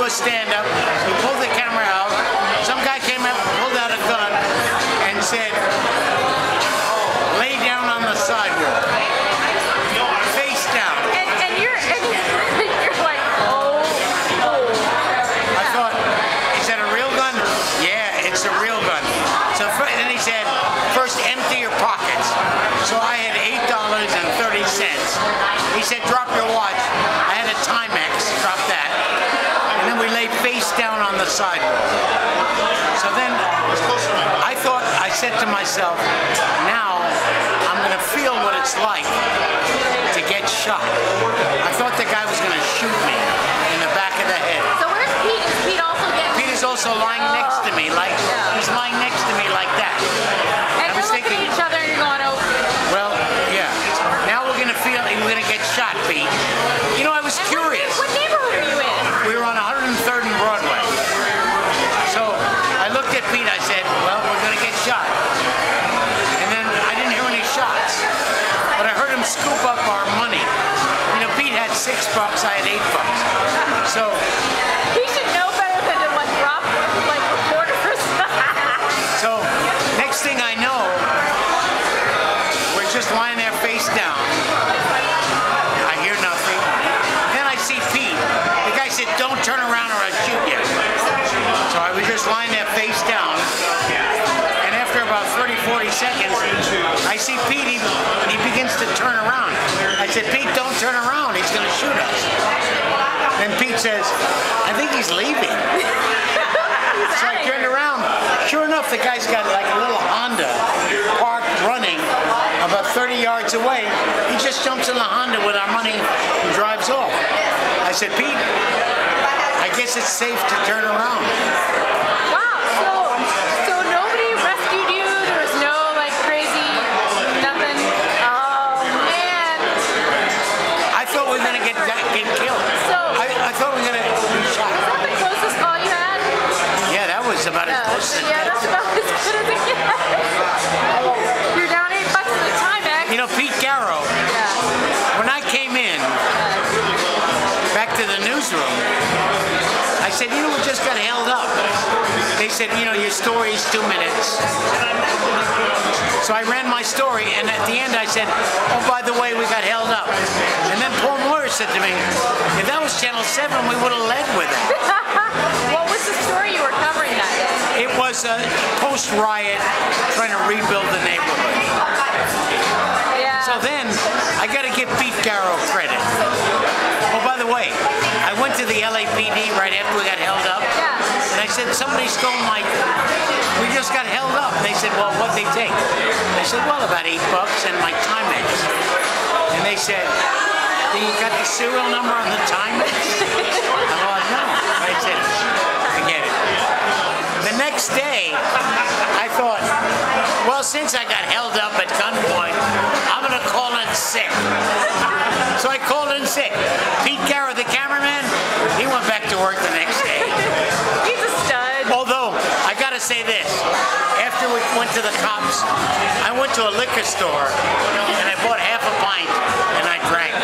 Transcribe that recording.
a stand-up. We pulled the camera out. Some guy came up, pulled out a gun, and said, "Lay down on the sidewalk, face down." And you're like, oh. I thought, is that a real gun? Yeah, it's a real gun. So then he said, first empty your pockets. So I had $8.30. He said, drop your watch. I had a Timex, drop that. And then we lay face down on the sidewalk. So then I said to myself, now I'm going to feel what it's like to get shot. I thought the guy was going to shoot me in the back of the head. So where's Pete? Is Pete also getting... Pete is also lying next to me, like he's lying next to me like that. And you're looking at each other and you're going, oh. Well, yeah. Now we're going to feel we're going to get shot, Pete. You know, I was curious. What neighborhood are you in? We were on 103rd and Broadway. So I looked at Pete, I said, well, we're going to get shot. And then I didn't hear any shots. But I heard him scoop up our money. You know, Pete had $6, I had $8. So he should know better than to like drop like reporters. So next thing I know, we're just lying there face down. I hear nothing. Then I see Pete. The guy said, don't turn around or I'll shoot you. So I was just lying there face down. And after about 30, 40 seconds, I see Pete, he begins to turn around. I said, Pete, don't turn around. He's going to shoot us. Then Pete says, I think he's leaving. So I turned around. Sure enough, the guy's got like a little Honda parked running about 30 yards away. He just jumps in the Honda with our money and drives off. I said, Pete, I guess it's safe to turn around. Wow, so nobody rescued you? There was no like crazy, nothing? Oh man. I thought we were going to get killed. I thought we were going to be shot. Was that the closest call you had? Yeah, that was about as close as it Yeah, that's about as good as it gets. You're down $8 in the Timex. You know, Pete Garrow, when I came in, back to the newsroom, I said, you know, we just got held up. They said, you know, your story's 2 minutes. So I ran my story, and at the end I said, oh, by the way, we got held up. And then Paul Moyer said to me, if that was Channel 7, we would have led with it. What was the story you were covering that day? It was a post-riot trying to rebuild the neighborhood. Yeah. So then, I got to give Pete Garrow credit. Oh, by the way, I went to the LAPD right after we got held up. Yeah. And I said, somebody stole my... We just got held up. And they said, well, what'd they take? I said, well, about $8 and my Timex. And they said, you got the serial number on the Timex? I'm like, no. I said, forget it. The next day, I thought, well, since I got held up at gunpoint, I'm going to call in sick. So I called in sick. Pete Garrow, the cameraman, he went back to work the next day. He's a stud. Although, I got to say this. After we went to the cops, I went to a liquor store and I bought half a pint and I drank.